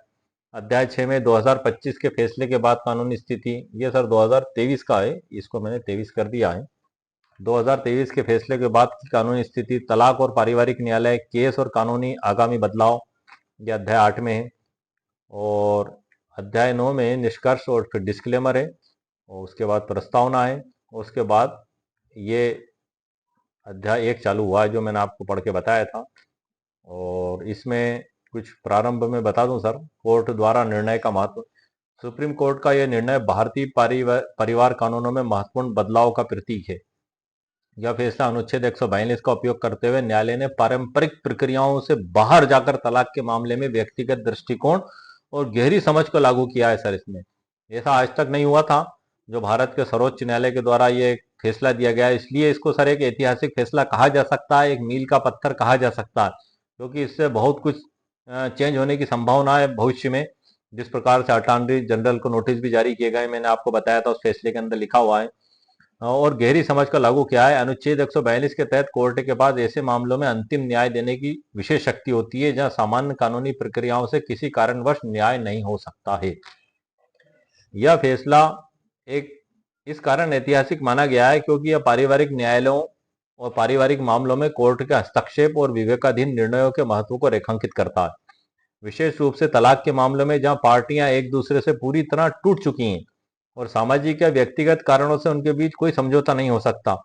अध्याय 6 में 2025 के फैसले के बाद कानूनी स्थिति, ये सर 2023 का है, इसको मैंने 23 कर दिया है। 2023 के फैसले के बाद की कानूनी स्थिति, तलाक और पारिवारिक न्यायालय, केस और कानूनी आगामी बदलाव, ये अध्याय 8 में है। और अध्याय 9 में निष्कर्ष और फिर डिस्क्लेमर है, और उसके बाद प्रस्तावना है, उसके बाद ये अध्याय 1 चालू हुआ है जो मैंने आपको पढ़ के बताया था। और इसमें कुछ प्रारंभ में बता दूं सर, कोर्ट द्वारा निर्णय का महत्व। सुप्रीम कोर्ट का यह निर्णय भारतीय परिवार कानूनों में महत्वपूर्ण बदलाव का प्रतीक है। यह फैसला अनुच्छेद 142 का उपयोग करते हुए न्यायालय ने पारंपरिक प्रक्रियाओं से बाहर जाकर तलाक के मामले में व्यक्तिगत दृष्टिकोण और गहरी समझ को लागू किया है सर। इसमें ऐसा आज तक नहीं हुआ था, जो भारत के सर्वोच्च न्यायालय के द्वारा ये फैसला दिया गया है, इसलिए इसको सर एक ऐतिहासिक फैसला कहा जा सकता है, एक मील का पत्थर कहा जा सकता है, क्योंकि इससे बहुत कुछ चेंज होने की संभावना है भविष्य में। जिस प्रकार से अटॉर्नी जनरल को नोटिस भी जारी किए गए, मैंने आपको बताया था, उस फैसले के अंदर लिखा हुआ है। और गहरी समझ का लागू किया है। अनुच्छेद 142 के तहत कोर्ट के पास ऐसे मामलों में अंतिम न्याय देने की विशेष शक्ति होती है जहां सामान्य कानूनी प्रक्रियाओं से किसी कारणवश न्याय नहीं हो सकता है। यह फैसला एक इस कारण ऐतिहासिक माना गया है क्योंकि यह पारिवारिक न्यायालयों और पारिवारिक मामलों में कोर्ट के हस्तक्षेप और विवेकाधीन निर्णयों के महत्व को रेखांकित करता है। विशेष रूप से तलाक के मामलों में जहां पार्टियां एक दूसरे से पूरी तरह टूट चुकी हैं और सामाजिक या व्यक्तिगत कारणों से उनके बीच कोई समझौता नहीं हो सकता,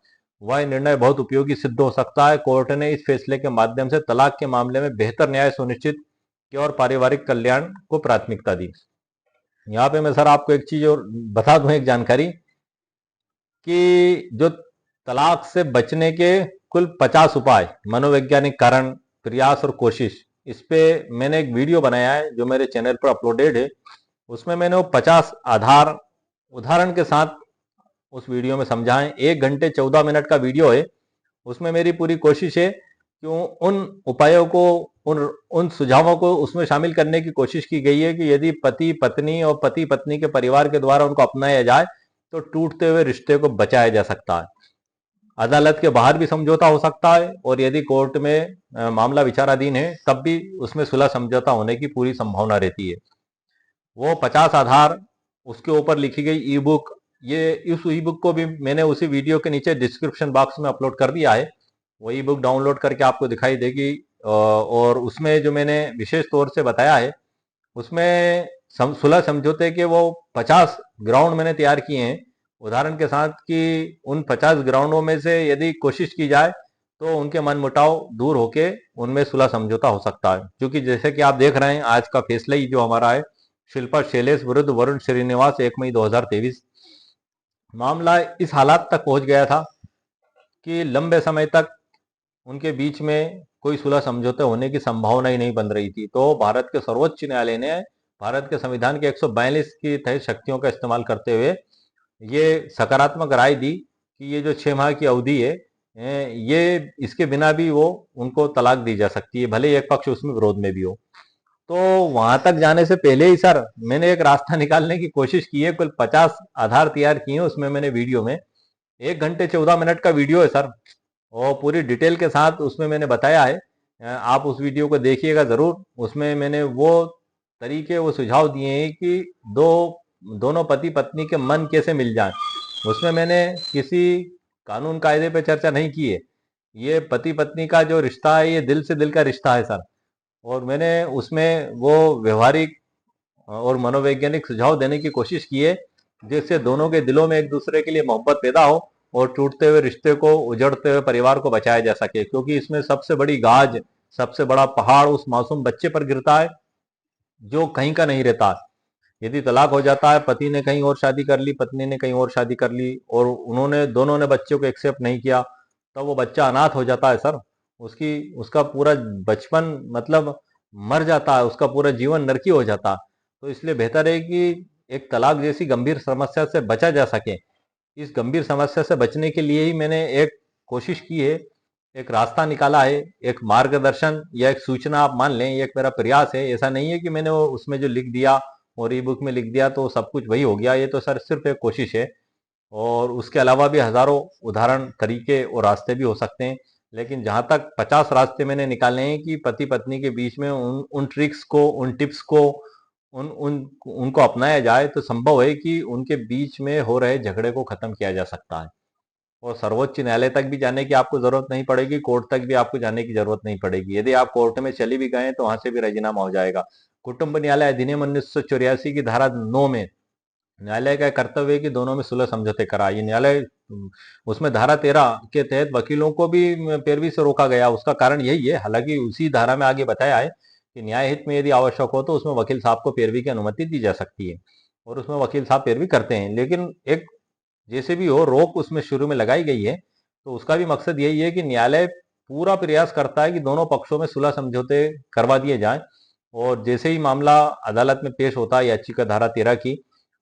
वह निर्णय बहुत उपयोगी सिद्ध हो सकता है। कोर्ट ने इस फैसले के माध्यम से तलाक के मामले में बेहतर न्याय सुनिश्चित किया और पारिवारिक कल्याण को प्राथमिकता दी। यहाँ पे मैं सर आपको एक चीज और बता दूं, एक जानकारी, कि जो तलाक से बचने के कुल 50 उपाय, मनोवैज्ञानिक कारण, प्रयास और कोशिश, इस पे मैंने एक वीडियो बनाया है जो मेरे चैनल पर अपलोडेड है। उसमें मैंने वो 50 आधार उदाहरण के साथ उस वीडियो में समझाएं। 1 घंटे 14 मिनट का वीडियो है। उसमें मेरी पूरी कोशिश है कि उन उपायों को, उन सुझावों को उसमें शामिल करने की कोशिश की गई है कि यदि पति पत्नी और पति पत्नी के परिवार के द्वारा उनको अपनाया जाए तो टूटते हुए रिश्ते को बचाया जा सकता है। अदालत के बाहर भी समझौता हो सकता है और यदि कोर्ट में मामला विचाराधीन है तब भी उसमें सुलह समझौता होने की पूरी संभावना रहती है। वो 50 आधार, उसके ऊपर लिखी गई ई बुक, ये इस ई बुक को भी मैंने उसी वीडियो के नीचे डिस्क्रिप्शन बॉक्स में अपलोड कर दिया है। वो ई बुक डाउनलोड करके आपको दिखाई देगी। और उसमें जो मैंने विशेष तौर से बताया है, उसमें सुलह समझौते के वो 50 ग्राउंड मैंने तैयार किए हैं उदाहरण के साथ, कि उन 50 ग्राउंडों में से यदि कोशिश की जाए तो उनके मन मुटाव दूर होके उनमें सुलह समझौता हो सकता है। क्योंकि जैसे कि आप देख रहे हैं, आज का फैसला ही जो हमारा है, शिल्पा शैलेश विरुद्ध वरुण श्रीनिवास, 1 मई 2023, मामला इस हालात तक पहुंच गया था कि लंबे समय तक उनके बीच में कोई सुलह समझौते होने की संभावना ही नहीं बन रही थी। तो भारत के सर्वोच्च न्यायालय ने भारत के संविधान के 142 की तहत शक्तियों का इस्तेमाल करते हुए ये सकारात्मक राय दी कि ये जो 6 माह की अवधि है, ये इसके बिना भी वो उनको तलाक दी जा सकती है, भले एक पक्ष उसमें विरोध में भी हो। तो वहां तक जाने से पहले ही सर मैंने एक रास्ता निकालने की कोशिश की है। कुल 50 आधार तैयार किए हैं। उसमें मैंने वीडियो में 1 घंटे 14 मिनट का वीडियो है सर, और पूरी डिटेल के साथ उसमें मैंने बताया है। आप उस वीडियो को देखिएगा जरूर। उसमें मैंने वो तरीके, वो सुझाव दिए हैं कि दोनों पति पत्नी के मन कैसे मिल जाए। उसमें मैंने किसी कानून कायदे पे चर्चा नहीं की है। ये पति पत्नी का जो रिश्ता है, ये दिल से दिल का रिश्ता है सर। और मैंने उसमें वो व्यवहारिक और मनोवैज्ञानिक सुझाव देने की कोशिश की है, जिससे दोनों के दिलों में एक दूसरे के लिए मोहब्बत पैदा हो और टूटते हुए रिश्ते को, उजड़ते हुए परिवार को बचाया जा सके। क्योंकि इसमें सबसे बड़ी गाज, सबसे बड़ा पहाड़ उस मासूम बच्चे पर गिरता है जो कहीं का नहीं रहता। यदि तलाक हो जाता है, पति ने कहीं और शादी कर ली, पत्नी ने कहीं और शादी कर ली, और उन्होंने दोनों ने बच्चों को एक्सेप्ट नहीं किया, तो वो बच्चा अनाथ हो जाता है सर। उसका पूरा बचपन मतलब मर जाता है, उसका पूरा जीवन नरकी हो जाता है। तो इसलिए बेहतर है कि एक तलाक जैसी गंभीर समस्या से बचा जा सके। इस गंभीर समस्या से बचने के लिए ही मैंने एक कोशिश की है, एक रास्ता निकाला है, एक मार्गदर्शन या एक सूचना आप मान लें, ये एक मेरा प्रयास है। ऐसा नहीं है कि मैंने वो उसमें जो लिख दिया और ई बुक में लिख दिया तो सब कुछ वही हो गया। ये तो सर सिर्फ एक कोशिश है, और उसके अलावा भी हजारों उदाहरण, तरीके और रास्ते भी हो सकते हैं। लेकिन जहां तक 50 रास्ते मैंने निकाले हैं कि पति पत्नी के बीच में उन उन ट्रिक्स को, उन टिप्स को, उन उन उनको अपनाया जाए तो संभव है कि उनके बीच में हो रहे झगड़े को खत्म किया जा सकता है। और सर्वोच्च न्यायालय तक भी जाने की आपको जरूरत नहीं पड़ेगी, कोर्ट तक भी आपको जाने की जरूरत नहीं पड़ेगी। यदि आप कोर्ट में चली भी गए तो वहां से भी राजीनामा हो जाएगा। कुटुंब न्यायालय अधिनियम 1984 की धारा 9 में न्यायालय का कर्तव्य है कि दोनों में सुलह समझौते कराए। ये न्यायालय, उसमें धारा 13 के तहत वकीलों को भी पैरवी से रोका गया। उसका कारण यही है, हालांकि उसी धारा में आगे बताया है कि न्याय हित में यदि आवश्यक हो तो उसमें वकील साहब को पैरवी की अनुमति दी जा सकती है, और उसमें वकील साहब पैरवी करते हैं। लेकिन एक जैसे भी हो, रोक उसमें शुरू में लगाई गई है, तो उसका भी मकसद यही है कि न्यायालय पूरा प्रयास करता है कि दोनों पक्षों में सुलह समझौते करवा दिए जाएं। और जैसे ही मामला अदालत में पेश होता है याचिका धारा 13 की,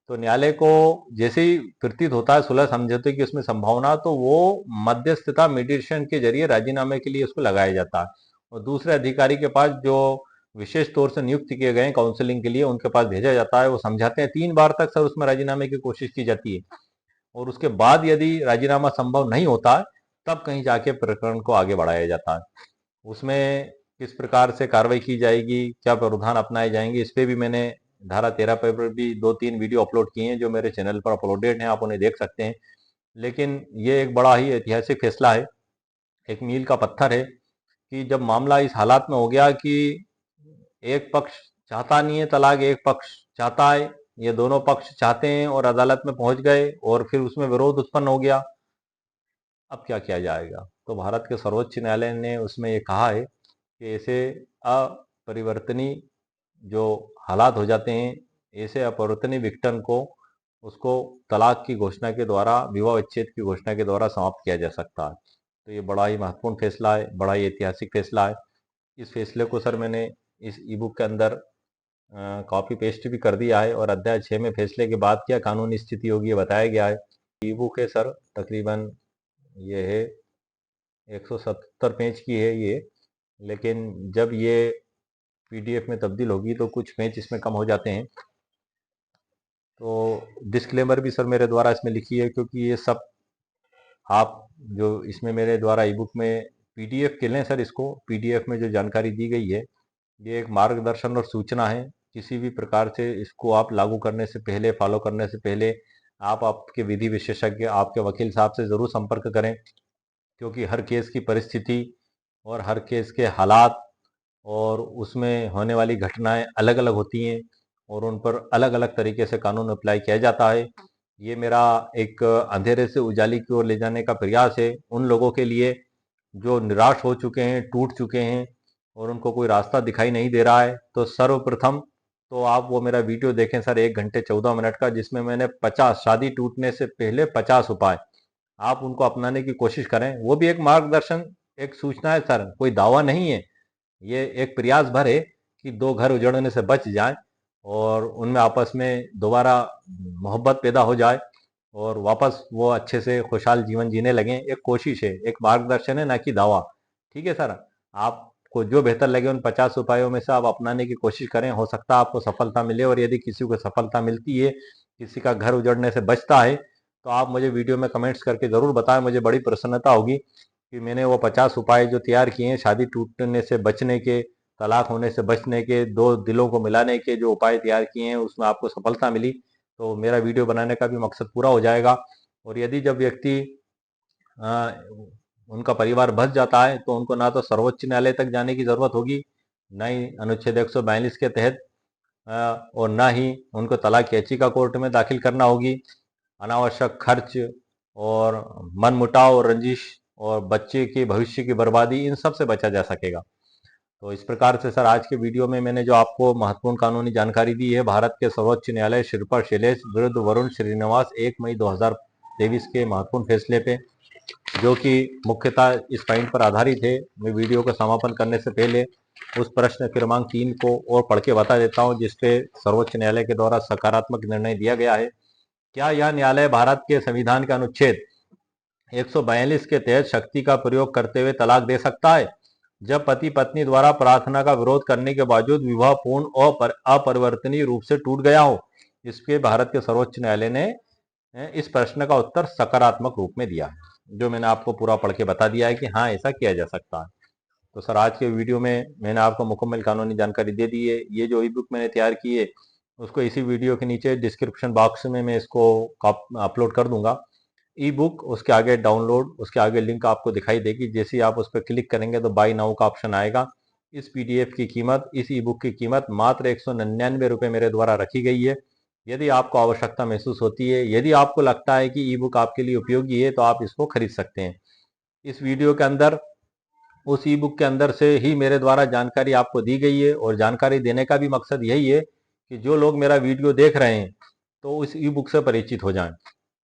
तो न्यायालय को जैसे ही प्रतीत होता है सुलह समझौते की उसमें संभावना, तो वो मध्यस्थता, मीडिएशन के जरिए राजीनामे के लिए उसको लगाया जाता है, और दूसरे अधिकारी के पास जो विशेष तौर से नियुक्त किए गए काउंसलिंग के लिए, उनके पास भेजा जाता है। वो समझाते हैं। 3 बार तक सर उसमें राजीनामे की कोशिश की जाती है, और उसके बाद यदि राजीनामा संभव नहीं होता है, तब कहीं जाके प्रकरण को आगे बढ़ाया जाता है। उसमें किस प्रकार से कार्रवाई की जाएगी, क्या प्रावधान अपनाए जाएंगे, इस पे भी मैंने धारा 13 पर भी 2-3 वीडियो अपलोड किए हैं जो मेरे चैनल पर अपलोडेड हैं, आप उन्हें देख सकते हैं। लेकिन ये एक बड़ा ही ऐतिहासिक फैसला है, एक मील का पत्थर है, कि जब मामला इस हालात में हो गया कि एक पक्ष चाहता नहीं है तलाक, एक पक्ष चाहता है, ये दोनों पक्ष चाहते हैं और अदालत में पहुंच गए, और फिर उसमें विरोध उत्पन्न हो गया। अब क्या किया जाएगा? तो भारत के सर्वोच्च न्यायालय ने उसमें ये कहा है कि ऐसे अपरिवर्तनीय जो हालात हो जाते हैं, ऐसे अपरिवर्तनीय विघटन को, उसको तलाक की घोषणा के द्वारा, विवाह विच्छेद की घोषणा के द्वारा समाप्त किया जा सकता है। तो ये बड़ा ही महत्वपूर्ण फैसला है, बड़ा ही ऐतिहासिक फैसला है। इस फैसले को सर मैंने इस ई बुक के अंदर कॉपी पेस्ट भी कर दिया है, और अध्याय 6 में फैसले के बाद क्या कानूनी स्थिति होगी ये बताया गया है। ई बुक है सर, तकरीबन ये है 177 पेज की है ये, लेकिन जब ये पीडीएफ में तब्दील होगी तो कुछ पेज इसमें कम हो जाते हैं। तो डिस्क्लेमर भी सर मेरे द्वारा इसमें लिखी है, क्योंकि ये सब आप जो इसमें मेरे द्वारा ई बुक में पीडीएफ के लें सर, इसको पीडीएफ में जो जानकारी दी गई है, ये एक मार्गदर्शन और सूचना है। किसी भी प्रकार से इसको आप लागू करने से पहले, फॉलो करने से पहले, आप आपके विधि विशेषज्ञ, आपके वकील साहब से ज़रूर संपर्क करें, क्योंकि हर केस की परिस्थिति और हर केस के हालात और उसमें होने वाली घटनाएं अलग अलग होती हैं, और उन पर अलग अलग तरीके से कानून अप्लाई किया जाता है। ये मेरा एक अंधेरे से उजाले की ओर ले जाने का प्रयास है उन लोगों के लिए जो निराश हो चुके हैं, टूट चुके हैं, और उनको कोई रास्ता दिखाई नहीं दे रहा है। तो सर्वप्रथम तो आप वो मेरा वीडियो देखें सर, 1 घंटे 14 मिनट का, जिसमें मैंने 50 शादी टूटने से पहले 50 उपाय, आप उनको अपनाने की कोशिश करें। वो भी एक मार्गदर्शन एक सूचना है सर, कोई दावा नहीं है। ये एक प्रयास भर है कि दो घर उजड़ने से बच जाएं और उनमें आपस में दोबारा मोहब्बत पैदा हो जाए और वापस वो अच्छे से खुशहाल जीवन जीने लगें। एक कोशिश है, एक मार्गदर्शन है, ना कि दावा। ठीक है सर, आपको जो बेहतर लगे उन 50 उपायों में से आप अपनाने की कोशिश करें। हो सकता है आपको सफलता मिले, और यदि किसी को सफलता मिलती है, किसी का घर उजड़ने से बचता है, तो आप मुझे वीडियो में कमेंट्स करके ज़रूर बताएं। मुझे बड़ी प्रसन्नता होगी कि मैंने वो 50 उपाय जो तैयार किए हैं, शादी टूटने से बचने के, तलाक होने से बचने के, दो दिलों को मिलाने के जो उपाय तैयार किए हैं, उसमें आपको सफलता मिली, तो मेरा वीडियो बनाने का भी मकसद पूरा हो जाएगा। और यदि जब व्यक्ति अ, उनका परिवार बच जाता है, तो उनको ना तो सर्वोच्च न्यायालय तक जाने की जरूरत होगी, ना ही अनुच्छेद 142 के तहत, और ना ही उनको तलाक याचिका कोर्ट में दाखिल करना होगी। अनावश्यक खर्च और मनमुटाव और रंजिश और बच्चे के भविष्य की बर्बादी, इन सब से बचा जा सकेगा। तो इस प्रकार से सर, आज के वीडियो में मैंने जो आपको महत्वपूर्ण कानूनी जानकारी दी है, भारत के सर्वोच्च न्यायालय शिल्पा शैलेश विरुद्ध वरुण श्रीनिवास 1 मई 2023 के महत्वपूर्ण फैसले पे, जो कि मुख्यतः इस पॉइंट पर आधारित है। मैं वीडियो का समापन करने से पहले उस प्रश्न क्रमांक 3 को और पढ़ के बता देता हूं, जिसपे सर्वोच्च न्यायालय के द्वारा सकारात्मक निर्णय दिया गया है। क्या यह न्यायालय भारत के संविधान के अनुच्छेद 142 के तहत शक्ति का प्रयोग करते हुए तलाक दे सकता है, जब पति पत्नी द्वारा प्रार्थना का विरोध करने के बावजूद विवाह पूर्ण और अपरिवर्तनीय रूप से टूट गया हो? इसके भारत के सर्वोच्च न्यायालय ने इस प्रश्न का उत्तर सकारात्मक रूप में दिया है, जो मैंने आपको पूरा पढ़ के बता दिया है कि हाँ, ऐसा किया जा सकता है। तो सर, आज के वीडियो में मैंने आपको मुकम्मल कानूनी जानकारी दे दी है। ये जो ई बुक मैंने तैयार की है, उसको इसी वीडियो के नीचे डिस्क्रिप्शन बॉक्स में मैं इसको अपलोड कर दूंगा। ई बुक, उसके आगे डाउनलोड, उसके आगे लिंक आपको दिखाई देगी। जैसे ही आप उस पर क्लिक करेंगे तो बाई नाउ का ऑप्शन आएगा। इस पीडीएफ की कीमत, इस ई बुक की कीमत मात्र 199 रुपये मेरे द्वारा रखी गई है। यदि आपको आवश्यकता महसूस होती है, यदि आपको लगता है कि ई बुक आपके लिए उपयोगी है, तो आप इसको खरीद सकते हैं। इस वीडियो के अंदर, उस ई बुक के अंदर से ही मेरे द्वारा जानकारी आपको दी गई है, और जानकारी देने का भी मकसद यही है कि जो लोग मेरा वीडियो देख रहे हैं, तो उस ई बुक से परिचित हो जाएं,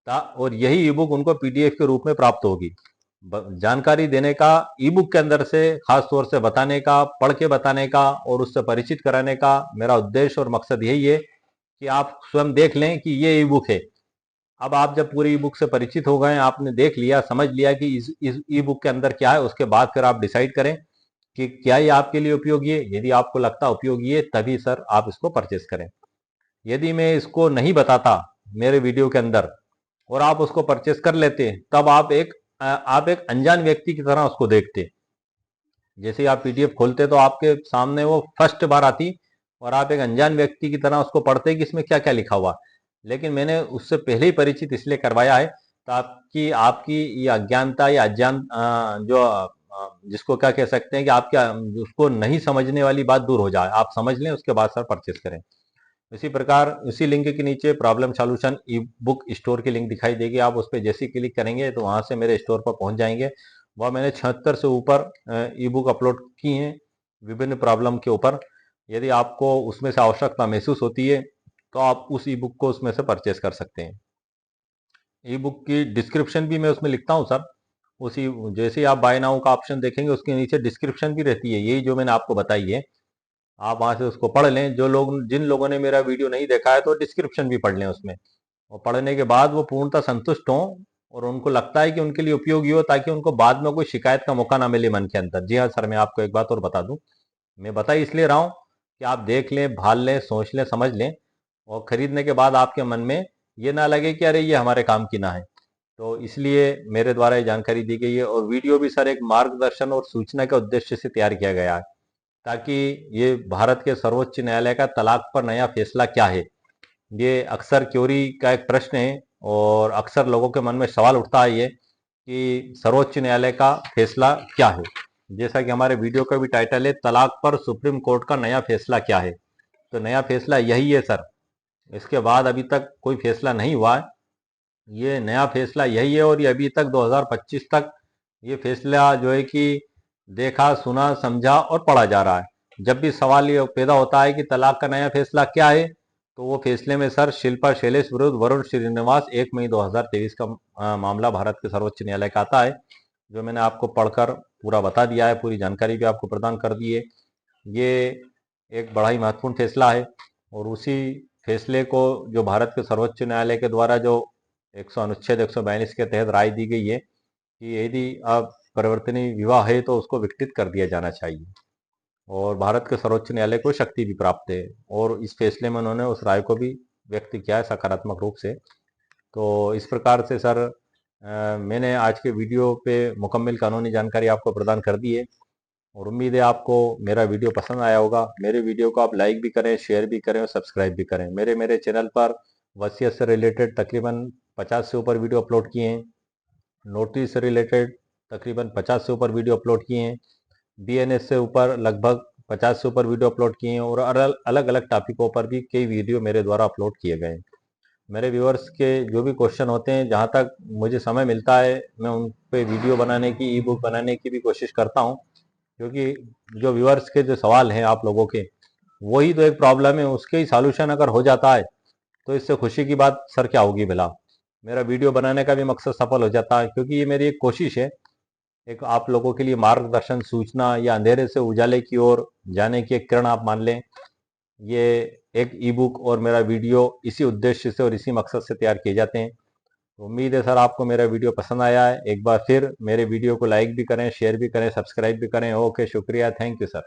और यही ई बुक उनको पीडीएफ के रूप में प्राप्त होगी। जानकारी देने का, ई बुक के अंदर से खास तौर से बताने का, पढ़ के बताने का और उससे परिचित कराने का मेरा उद्देश्य और मकसद यही है कि आप स्वयं देख लें कि ये ई बुक है। अब आप जब पूरी ई बुक से परिचित हो गए, आपने देख लिया, समझ लिया कि इस ई बुक के अंदर क्या है, उसके बाद फिर आप डिसाइड करें कि क्या ये आपके लिए उपयोगी है। यदि आपको लगता उपयोगी है, तभी सर आप इसको परचेस करें। यदि मैं इसको नहीं बताता मेरे वीडियो के अंदर और आप उसको परचेस कर लेते, तब आप एक अनजान व्यक्ति की तरह उसको देखते। जैसे ही आप पीडीएफ खोलते तो आपके सामने वो फर्स्ट बार आती, और आप एक अनजान व्यक्ति की तरह उसको पढ़ते कि इसमें क्या क्या लिखा हुआ। लेकिन मैंने उससे पहले ही परिचित इसलिए करवाया है, ताकि आपकी ये अज्ञानता या जिसको क्या कह सकते हैं कि आपके उसको नहीं समझने वाली बात दूर हो जाए, आप समझ लें, उसके बाद सर परचेस करें। इसी प्रकार इसी लिंक के नीचे प्रॉब्लम सॉल्यूशन ई बुक स्टोर की लिंक दिखाई देगी। आप उस पर जैसे ही क्लिक करेंगे तो वहां से मेरे स्टोर पर पहुंच जाएंगे। वह मैंने 76 से ऊपर ई बुक अपलोड की हैं विभिन्न प्रॉब्लम के ऊपर। यदि आपको उसमें से आवश्यकता महसूस होती है, तो आप उस ई बुक को उसमें से परचेस कर सकते हैं। ई बुक की डिस्क्रिप्शन भी मैं उसमें लिखता हूँ सर। उसी जैसे ही आप बाय नाउ का ऑप्शन देखेंगे, उसके नीचे डिस्क्रिप्शन भी रहती है, यही जो मैंने आपको बताई है। आप वहां से उसको पढ़ लें। जिन लोगों ने मेरा वीडियो नहीं देखा है, तो डिस्क्रिप्शन भी पढ़ लें उसमें, और पढ़ने के बाद वो पूर्णतः संतुष्ट हों और उनको लगता है कि उनके लिए उपयोगी हो, ताकि उनको बाद में कोई शिकायत का मौका ना मिले मन के अंदर। जी हाँ सर, मैं आपको एक बात और बता दूं, मैं बता इसलिए रहा हूँ कि आप देख लें, भाल लें, सोच लें, समझ लें, और खरीदने के बाद आपके मन में ये ना लगे कि अरे ये हमारे काम की ना है। तो इसलिए मेरे द्वारा ये जानकारी दी गई है, और वीडियो भी सर एक मार्गदर्शन और सूचना के उद्देश्य से तैयार किया गया है, ताकि ये भारत के सर्वोच्च न्यायालय का तलाक पर नया फैसला क्या है, ये अक्सर क्यूरी का एक प्रश्न है, और अक्सर लोगों के मन में सवाल उठता है ये कि सर्वोच्च न्यायालय का फैसला क्या है। जैसा कि हमारे वीडियो का भी टाइटल है, तलाक पर सुप्रीम कोर्ट का नया फैसला क्या है, तो नया फैसला यही है सर। इसके बाद अभी तक कोई फैसला नहीं हुआ है, ये नया फैसला यही है। और ये अभी तक 2025 तक ये फैसला जो है कि देखा, सुना, समझा और पढ़ा जा रहा है। जब भी सवाल ये पैदा होता है कि तलाक का नया फैसला क्या है, तो वो फैसले में सर शिल्पा शैलेश विरुद्ध वरुण श्रीनिवास 1 मई 2023 का मामला भारत के सर्वोच्च न्यायालय का आता है। जो मैंने आपको पढ़कर पूरा बता दिया है, पूरी जानकारी भी आपको प्रदान कर दी है। ये एक बड़ा ही महत्वपूर्ण फैसला है और उसी फैसले को जो भारत के सर्वोच्च न्यायालय के द्वारा जो अनुच्छेद 142 के तहत राय दी गई है कि यदि अब परिवर्तनीय विवाह है तो उसको विघटित कर दिया जाना चाहिए, और भारत के सर्वोच्च न्यायालय को शक्ति भी प्राप्त है और इस फैसले में उन्होंने उस राय को भी व्यक्त किया है सकारात्मक रूप से। तो इस प्रकार से सर मैंने आज के वीडियो पे मुकम्मल कानूनी जानकारी आपको प्रदान कर दी है और उम्मीद है आपको मेरा वीडियो पसंद आया होगा। मेरे वीडियो को आप लाइक भी करें, शेयर भी करें और सब्सक्राइब भी करें। मेरे चैनल पर वसीयत से रिलेटेड तकरीबन 50 से ऊपर वीडियो अपलोड किए हैं, नोटिस से रिलेटेड तकरीबन 50 से ऊपर वीडियो अपलोड किए हैं, बीएनएस से ऊपर लगभग 50 से ऊपर वीडियो अपलोड किए हैं और अलग अलग टॉपिकों पर भी कई वीडियो मेरे द्वारा अपलोड किए गए हैं। मेरे व्यूअर्स के जो भी क्वेश्चन होते हैं, जहाँ तक मुझे समय मिलता है मैं उन पे वीडियो बनाने की, ई बुक बनाने की भी कोशिश करता हूँ, क्योंकि जो व्यूअर्स के जो सवाल हैं आप लोगों के, वही तो एक प्रॉब्लम है, उसके ही सॉल्यूशन अगर हो जाता है तो इससे खुशी की बात सर क्या होगी भला। मेरा वीडियो बनाने का भी मकसद सफल हो जाता है, क्योंकि ये मेरी एक कोशिश है, एक आप लोगों के लिए मार्गदर्शन, सूचना या अंधेरे से उजाले की ओर जाने की एक किरण आप मान लें। ये एक ई बुक और मेरा वीडियो इसी उद्देश्य से और इसी मकसद से तैयार किए जाते हैं। तो उम्मीद है सर आपको मेरा वीडियो पसंद आया है। एक बार फिर मेरे वीडियो को लाइक भी करें, शेयर भी करें, सब्सक्राइब भी करें। ओके, शुक्रिया, थैंक यू सर।